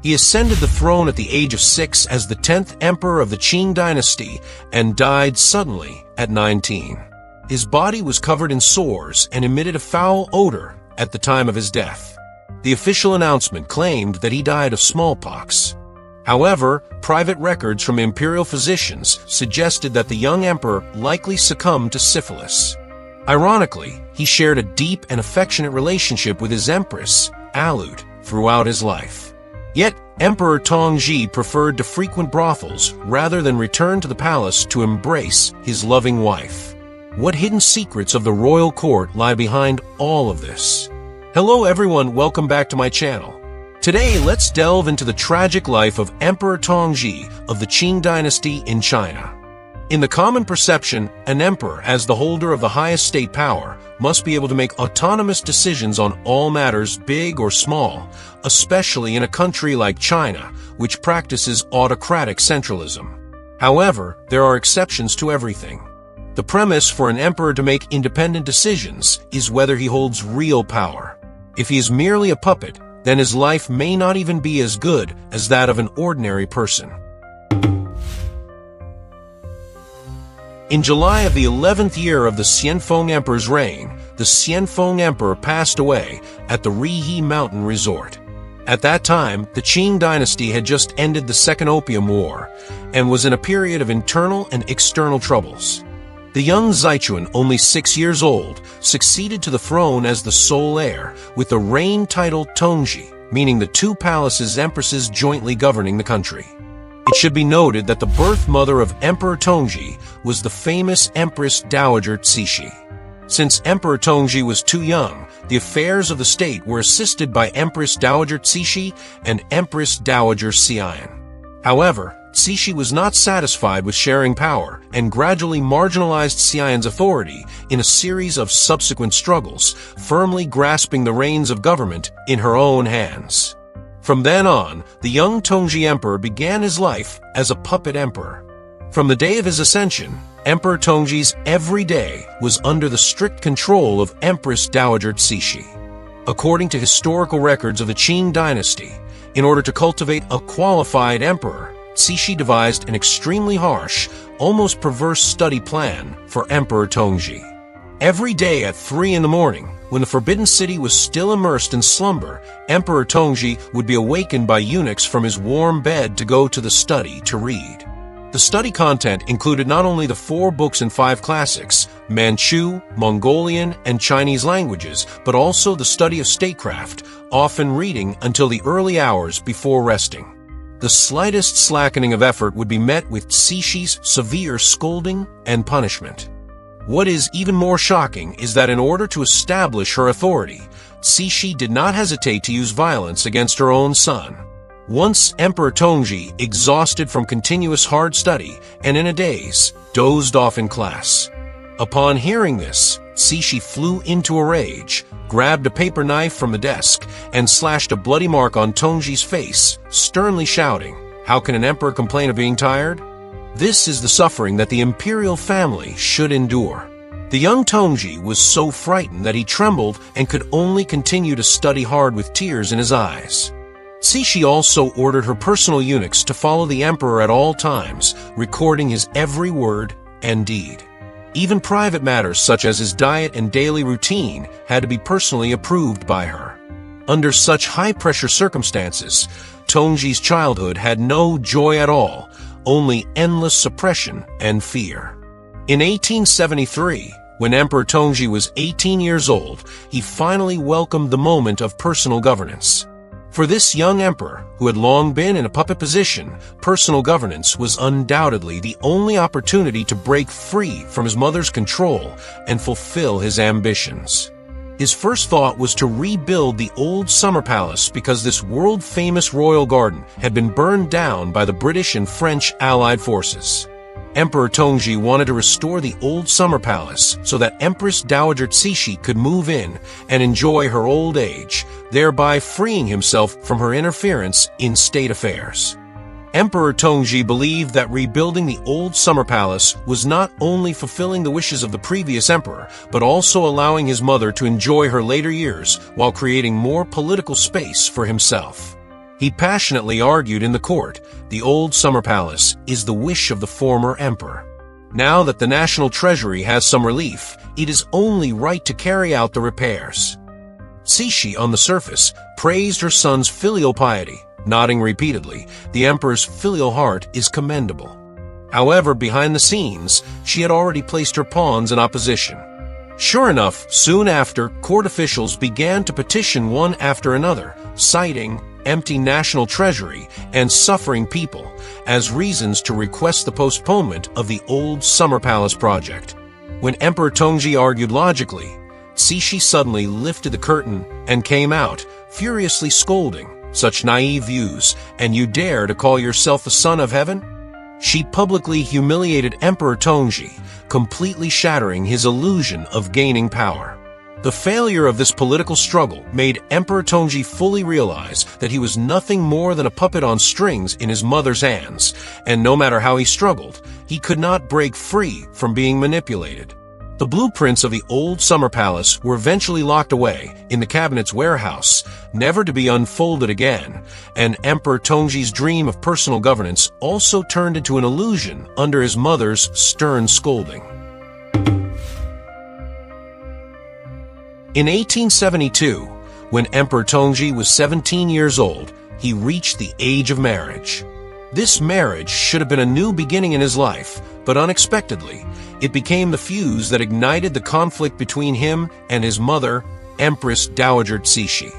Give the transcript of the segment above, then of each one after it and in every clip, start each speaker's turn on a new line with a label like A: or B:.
A: He ascended the throne at the age of 6 as the 10th emperor of the Qing dynasty and died suddenly at 19. His body was covered in sores and emitted a foul odor at the time of his death. The official announcement claimed that he died of smallpox. However, private records from imperial physicians suggested that the young emperor likely succumbed to syphilis. Ironically, he shared a deep and affectionate relationship with his empress, Alud, throughout his life. Yet, Emperor Tongzhi preferred to frequent brothels rather than return to the palace to embrace his loving wife. What hidden secrets of the royal court lie behind all of this? Hello everyone, welcome back to my channel. Today, let's delve into the tragic life of Emperor Tongzhi of the Qing dynasty in China. In the common perception, an emperor, as the holder of the highest state power, must be able to make autonomous decisions on all matters, big or small, especially in a country like China, which practices autocratic centralism. However, there are exceptions to everything. The premise for an emperor to make independent decisions is whether he holds real power. If he is merely a puppet, then his life may not even be as good as that of an ordinary person. In July of the 11th year of the Xianfeng Emperor's reign, the Xianfeng Emperor passed away at the Rihe Mountain Resort. At that time, the Qing dynasty had just ended the Second Opium War and was in a period of internal and external troubles. The young Zichuan, only 6 years old, succeeded to the throne as the sole heir, with the reign title Tongzhi, meaning the two palaces empresses jointly governing the country. It should be noted that the birth mother of Emperor Tongzhi was the famous Empress Dowager Cixi. Since Emperor Tongzhi was too young, the affairs of the state were assisted by Empress Dowager Cixi and Empress Dowager Xian. However, Cixi was not satisfied with sharing power and gradually marginalized Xian's authority in a series of subsequent struggles, firmly grasping the reins of government in her own hands. From then on, the young Tongzhi emperor began his life as a puppet emperor. From the day of his ascension, Emperor Tongzhi's every day was under the strict control of Empress Dowager Cixi. According to historical records of the Qing dynasty, in order to cultivate a qualified emperor, Cixi devised an extremely harsh, almost perverse study plan for Emperor Tongzhi. Every day at 3 in the morning, when the Forbidden City was still immersed in slumber, Emperor Tongzhi would be awakened by eunuchs from his warm bed to go to the study to read. The study content included not only the 4 books and 5 classics, Manchu, Mongolian, and Chinese languages, but also the study of statecraft, often reading until the early hours before resting. The slightest slackening of effort would be met with Cixi's severe scolding and punishment. What is even more shocking is that in order to establish her authority, Cixi did not hesitate to use violence against her own son. Once Emperor Tongzhi, exhausted from continuous hard study and in a daze, dozed off in class. Upon hearing this, Cixi flew into a rage, grabbed a paper knife from the desk, and slashed a bloody mark on Tongzhi's face, sternly shouting, "How can an emperor complain of being tired?" This is the suffering that the imperial family should endure. The young Tongzhi was so frightened that he trembled and could only continue to study hard with tears in his eyes. Cixi also ordered her personal eunuchs to follow the emperor at all times, recording his every word and deed. Even private matters such as his diet and daily routine had to be personally approved by her. Under such high-pressure circumstances, Tongzhi's childhood had no joy at all, only endless suppression and fear. In 1873, when Emperor Tongzhi was 18 years old, he finally welcomed the moment of personal governance. For this young emperor, who had long been in a puppet position, personal governance was undoubtedly the only opportunity to break free from his mother's control and fulfill his ambitions. His first thought was to rebuild the old summer palace because this world-famous royal garden had been burned down by the British and French Allied forces. Emperor Tongzhi wanted to restore the old summer palace so that Empress Dowager Cixi could move in and enjoy her old age, thereby freeing himself from her interference in state affairs. Emperor Tongzhi believed that rebuilding the old summer palace was not only fulfilling the wishes of the previous emperor, but also allowing his mother to enjoy her later years while creating more political space for himself. He passionately argued in the court, the old summer palace is the wish of the former emperor. Now that the national treasury has some relief, it is only right to carry out the repairs. Cixi, on the surface, praised her son's filial piety, nodding repeatedly. The emperor's filial heart is commendable. However, behind the scenes, she had already placed her pawns in opposition. Sure enough, soon after, court officials began to petition one after another, citing empty national treasury and suffering people as reasons to request the postponement of the old summer palace project. When Emperor Tongzhi argued logically, Cixi suddenly lifted the curtain and came out, furiously scolding, "Such naive views, and you dare to call yourself the son of heaven?" She publicly humiliated Emperor Tongzhi, completely shattering his illusion of gaining power. The failure of this political struggle made Emperor Tongzhi fully realize that he was nothing more than a puppet on strings in his mother's hands, and no matter how he struggled, he could not break free from being manipulated. The blueprints of the old summer palace were eventually locked away in the cabinet's warehouse, never to be unfolded again, and Emperor Tongzhi's dream of personal governance also turned into an illusion under his mother's stern scolding. In 1872, when Emperor Tongzhi was 17 years old, he reached the age of marriage. This marriage should have been a new beginning in his life, but unexpectedly, it became the fuse that ignited the conflict between him and his mother, Empress Dowager Cixi.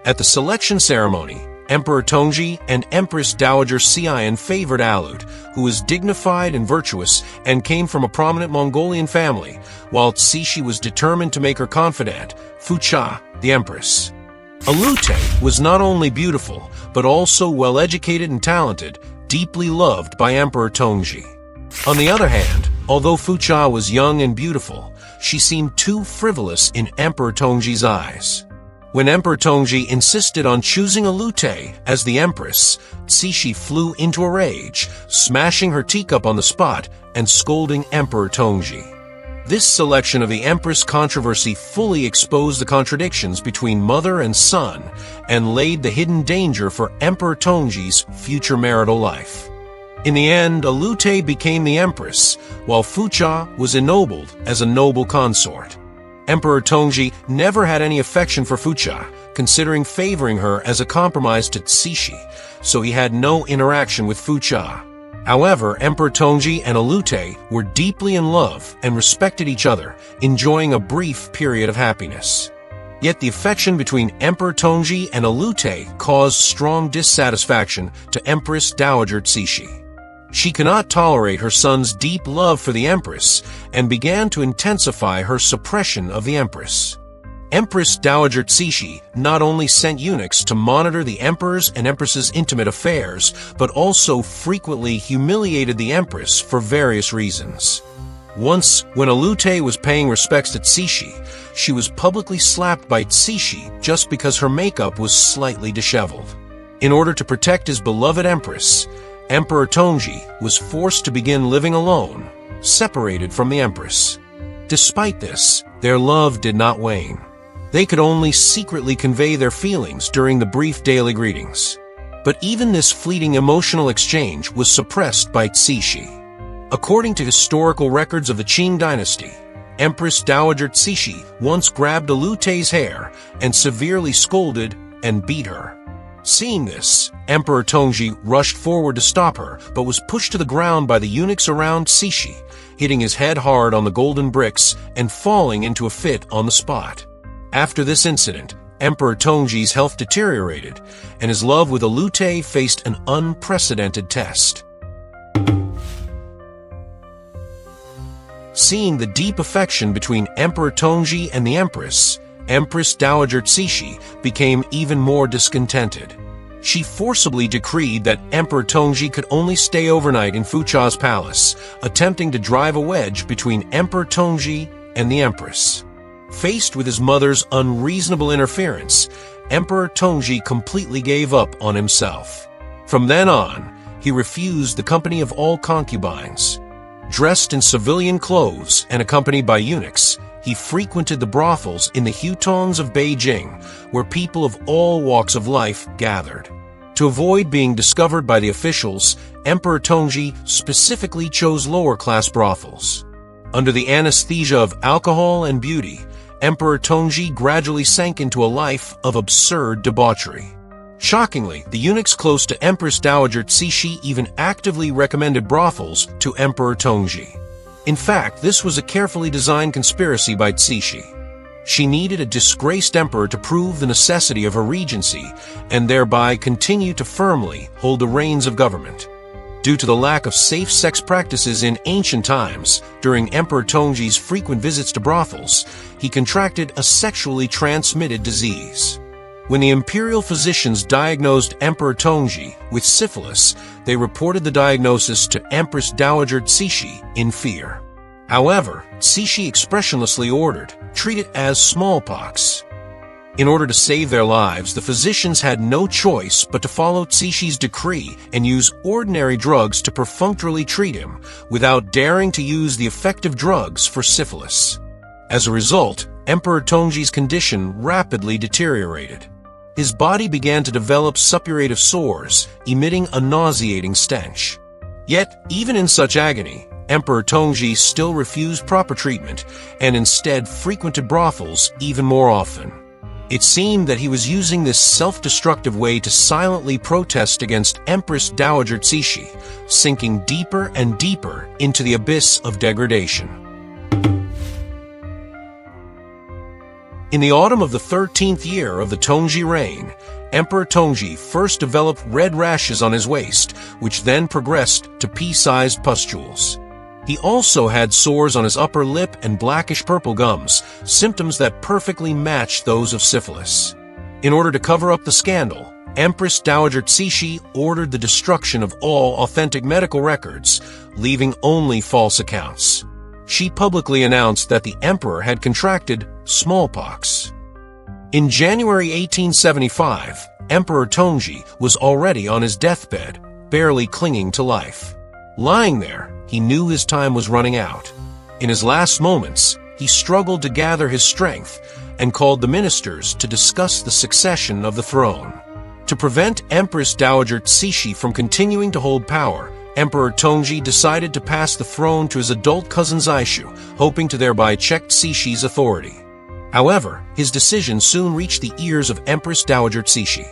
A: At the selection ceremony, Emperor Tongzhi and Empress Dowager Xian favored Alud, who was dignified and virtuous and came from a prominent Mongolian family, while Cixi was determined to make her confidant, Fucha, the empress. Alute was not only beautiful, but also well-educated and talented, deeply loved by Emperor Tongzhi. On the other hand, although Fucha was young and beautiful, she seemed too frivolous in Emperor Tongzhi's eyes. When Emperor Tongzhi insisted on choosing Alute as the empress, Cixi flew into a rage, smashing her teacup on the spot and scolding Emperor Tongzhi. This selection of the empress controversy fully exposed the contradictions between mother and son and laid the hidden danger for Emperor Tongzhi's future marital life. In the end, Alute became the empress, while Fucha was ennobled as a noble consort. Emperor Tongzhi never had any affection for Fucha, considering favoring her as a compromise to Cixi, so he had no interaction with Fucha. However, Emperor Tongzhi and Alute were deeply in love and respected each other, enjoying a brief period of happiness. Yet the affection between Emperor Tongzhi and Alute caused strong dissatisfaction to Empress Dowager Cixi. She could not tolerate her son's deep love for the empress and began to intensify her suppression of the empress. Empress Dowager Cixi not only sent eunuchs to monitor the emperor's and empress's intimate affairs, but also frequently humiliated the empress for various reasons. Once, when Alute was paying respects to Cixi, she was publicly slapped by Cixi just because her makeup was slightly disheveled. In order to protect his beloved empress, Emperor Tongzhi was forced to begin living alone, separated from the empress. Despite this, their love did not wane. They could only secretly convey their feelings during the brief daily greetings. But even this fleeting emotional exchange was suppressed by Cixi. According to historical records of the Qing dynasty, Empress Dowager Cixi once grabbed Alute's hair and severely scolded and beat her. Seeing this, Emperor Tongzhi rushed forward to stop her, but was pushed to the ground by the eunuchs around Cixi, hitting his head hard on the golden bricks and falling into a fit on the spot. After this incident, Emperor Tongzhi's health deteriorated, and his love with Alute faced an unprecedented test. Seeing the deep affection between Emperor Tongzhi and the Empress, Empress Dowager Cixi became even more discontented. She forcibly decreed that Emperor Tongzhi could only stay overnight in Fucha's palace, attempting to drive a wedge between Emperor Tongzhi and the Empress. Faced with his mother's unreasonable interference, Emperor Tongzhi completely gave up on himself. From then on, he refused the company of all concubines. Dressed in civilian clothes and accompanied by eunuchs, he frequented the brothels in the hutongs of Beijing, where people of all walks of life gathered. To avoid being discovered by the officials, Emperor Tongzhi specifically chose lower-class brothels. Under the anesthesia of alcohol and beauty, Emperor Tongzhi gradually sank into a life of absurd debauchery. Shockingly, the eunuchs close to Empress Dowager Cixi even actively recommended brothels to Emperor Tongzhi. In fact, this was a carefully designed conspiracy by Cixi. She needed a disgraced emperor to prove the necessity of her regency and thereby continue to firmly hold the reins of government. Due to the lack of safe sex practices in ancient times, during Emperor Tongzhi's frequent visits to brothels, he contracted a sexually transmitted disease. When the imperial physicians diagnosed Emperor Tongzhi with syphilis, they reported the diagnosis to Empress Dowager Cixi in fear. However, Cixi expressionlessly ordered, "Treat it as smallpox." In order to save their lives, the physicians had no choice but to follow Cixi's decree and use ordinary drugs to perfunctorily treat him, without daring to use the effective drugs for syphilis. As a result, Emperor Tongzhi's condition rapidly deteriorated. His body began to develop suppurative sores, emitting a nauseating stench. Yet, even in such agony, Emperor Tongzhi still refused proper treatment and instead frequented brothels even more often. It seemed that he was using this self-destructive way to silently protest against Empress Dowager Cixi, sinking deeper and deeper into the abyss of degradation. In the autumn of the 13th year of the Tongzhi reign, Emperor Tongzhi first developed red rashes on his waist, which then progressed to pea-sized pustules. He also had sores on his upper lip and blackish-purple gums, symptoms that perfectly matched those of syphilis. In order to cover up the scandal, Empress Dowager Cixi ordered the destruction of all authentic medical records, leaving only false accounts. She publicly announced that the emperor had contracted smallpox. In January 1875, Emperor Tongzhi was already on his deathbed, barely clinging to life. Lying there, he knew his time was running out. In his last moments, he struggled to gather his strength and called the ministers to discuss the succession of the throne. To prevent Empress Dowager Cixi from continuing to hold power, Emperor Tongzhi decided to pass the throne to his adult cousin Zaishu, hoping to thereby check Cixi's authority. However, his decision soon reached the ears of Empress Dowager Cixi.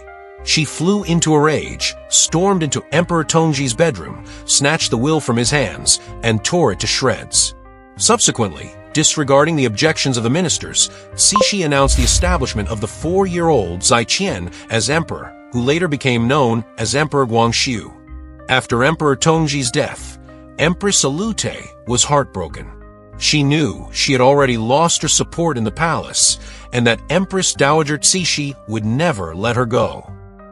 A: She flew into a rage, stormed into Emperor Tongzhi's bedroom, snatched the will from his hands, and tore it to shreds. Subsequently, disregarding the objections of the ministers, Cixi announced the establishment of the 4-year-old Zaiqian as emperor, who later became known as Emperor Guangxiu. After Emperor Tongzhi's death, Empress Alute was heartbroken. She knew she had already lost her support in the palace, and that Empress Dowager Cixi would never let her go.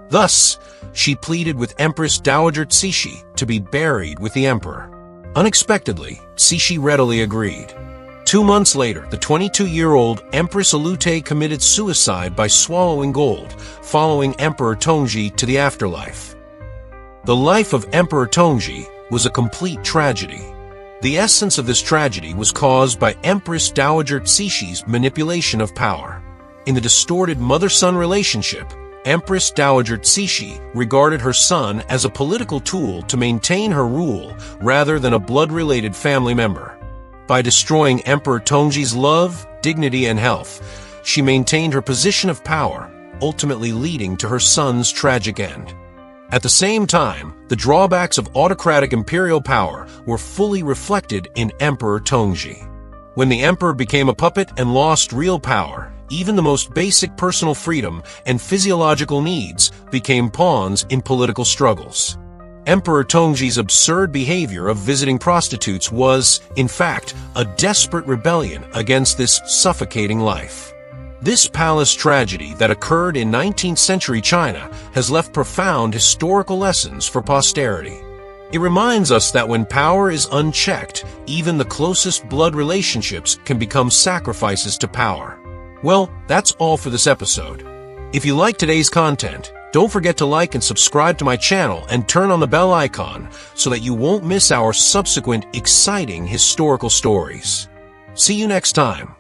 A: Thus, she pleaded with Empress Dowager Cixi to be buried with the emperor. Unexpectedly, Cixi readily agreed. 2 months later, the 22-year-old Empress Alute committed suicide by swallowing gold, following Emperor Tongzhi to the afterlife. The life of Emperor Tongzhi was a complete tragedy. The essence of this tragedy was caused by Empress Dowager Cixi's manipulation of power. In the distorted mother-son relationship, Empress Dowager Cixi regarded her son as a political tool to maintain her rule rather than a blood-related family member. By destroying Emperor Tongzhi's love, dignity, and health, she maintained her position of power, ultimately leading to her son's tragic end. At the same time, the drawbacks of autocratic imperial power were fully reflected in Emperor Tongzhi. When the emperor became a puppet and lost real power, even the most basic personal freedom and physiological needs became pawns in political struggles. Emperor Tongzhi's absurd behavior of visiting prostitutes was, in fact, a desperate rebellion against this suffocating life. This palace tragedy that occurred in 19th century China has left profound historical lessons for posterity. It reminds us that when power is unchecked, even the closest blood relationships can become sacrifices to power. Well, that's all for this episode. If you like today's content, don't forget to like and subscribe to my channel and turn on the bell icon so that you won't miss our subsequent exciting historical stories. See you next time.